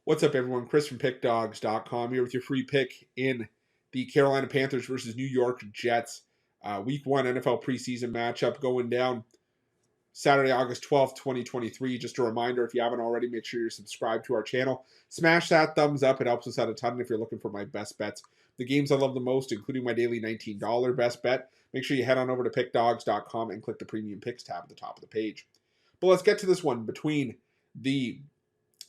What's up, everyone? Chris from Pickdawgz.com here with your free pick in the Carolina Panthers versus New York Jets. Week 1 NFL preseason matchup going down Saturday, August 12th, 2023. Just a reminder, if you haven't already, make sure you're subscribed to our channel. Smash that thumbs up. It helps us out a ton if you're looking for my best bets. The games I love the most, including my daily $19 best bet, make sure you head on over to Pickdawgz.com and click the Premium Picks tab at the top of the page. But let's get to this one between the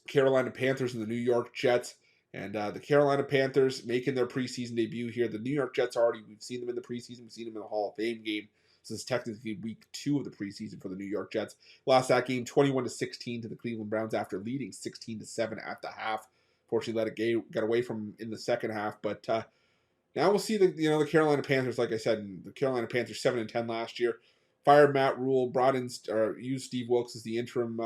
Carolina Panthers and the New York Jets. And the Carolina Panthers making their preseason debut here. The New York Jets we've seen them in the preseason. We've seen them in the Hall of Fame game. So this is technically week 2 of the preseason for the New York Jets. Lost that game 21-16 to the Cleveland Browns after leading 16-7 at the half. Fortunately, let it get away from in the second half. But now we'll see the Carolina Panthers. Like I said, the Carolina Panthers 7-10 last year. Fired Matt Rule, brought in or used Steve Wilkes as the interim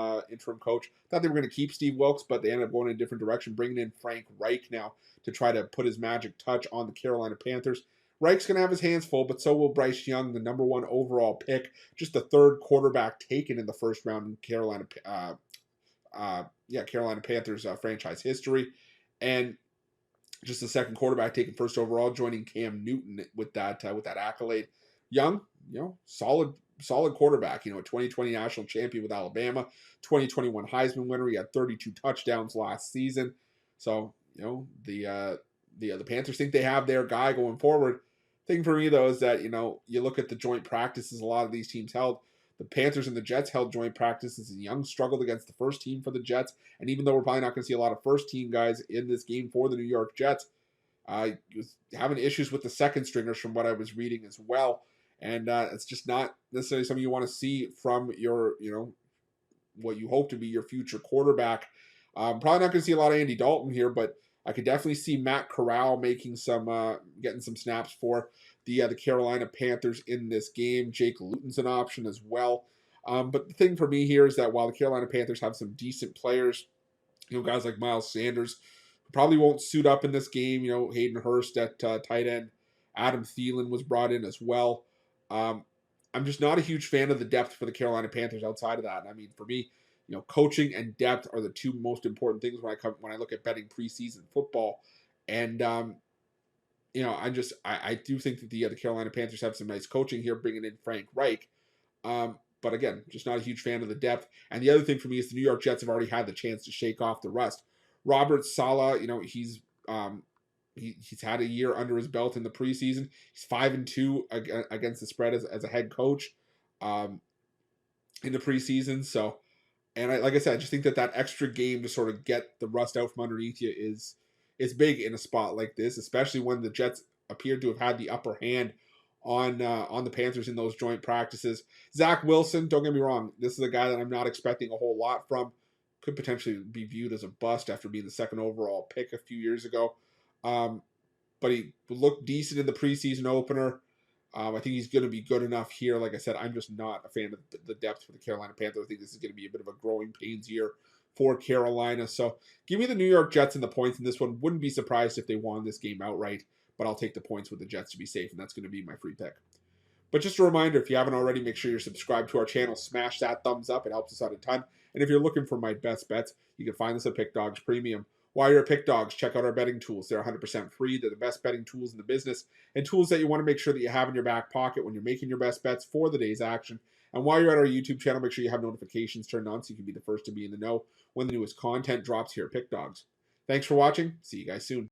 coach. Thought they were going to keep Steve Wilkes, but they ended up going in a different direction, bringing in Frank Reich now to try to put his magic touch on the Carolina Panthers. Reich's going to have his hands full, but so will Bryce Young, the number 1 overall pick, just the 3rd quarterback taken in the first round in Carolina Panthers franchise history, and just the 2nd quarterback taken first overall, joining Cam Newton with that accolade. Young, solid quarterback, a 2020 national champion with Alabama, 2021 Heisman winner. He had 32 touchdowns last season. So, the Panthers think they have their guy going forward. Thing for me, though, is that, you look at the joint practices a lot of these teams held. The Panthers and the Jets held joint practices, and Young struggled against the first team for the Jets. And even though we're probably not going to see a lot of first-team guys in this game for the New York Jets, he was having issues with the second stringers from what I was reading as well. And it's just not necessarily something you want to see from your, what you hope to be your future quarterback. Probably not going to see a lot of Andy Dalton here, but I could definitely see Matt Corral making getting some snaps for the Carolina Panthers in this game. Jake Luton's an option as well. But the thing for me here is that while the Carolina Panthers have some decent players, guys like Miles Sanders probably won't suit up in this game. Hayden Hurst at tight end. Adam Thielen was brought in as well. I'm just not a huge fan of the depth for the Carolina Panthers outside of that. I mean, for me, coaching and depth are the 2 most important things when I look at betting preseason football. And I do think that the Carolina Panthers have some nice coaching here, bringing in Frank Reich. But again, just not a huge fan of the depth. And the other thing for me is the New York Jets have already had the chance to shake off the rust. Robert Saleh, he's had a year under his belt in the preseason. He's 5-2 against the spread as a head coach in the preseason. So, and like I said, I just think that extra game to sort of get the rust out from underneath you is big in a spot like this, especially when the Jets appear to have had the upper hand on the Panthers in those joint practices. Zach Wilson, don't get me wrong, this is a guy that I'm not expecting a whole lot from. Could potentially be viewed as a bust after being the 2nd overall pick a few years ago. But he looked decent in the preseason opener. I think he's going to be good enough here. Like I said, I'm just not a fan of the depth for the Carolina Panthers. I think this is going to be a bit of a growing pains year for Carolina. So give me the New York Jets and the points in this one. Wouldn't be surprised if they won this game outright, but I'll take the points with the Jets to be safe, and that's going to be my free pick. But just a reminder, if you haven't already, make sure you're subscribed to our channel. Smash that thumbs up. It helps us out a ton. And if you're looking for my best bets, you can find us at Pick Dawgz Premium. While you're at Pick Dawgz, check out our betting tools. They're 100% free. They're the best betting tools in the business and tools that you want to make sure that you have in your back pocket when you're making your best bets for the day's action. And while you're at our YouTube channel, make sure you have notifications turned on so you can be the first to be in the know when the newest content drops here at Pick Dawgz. Thanks for watching. See you guys soon.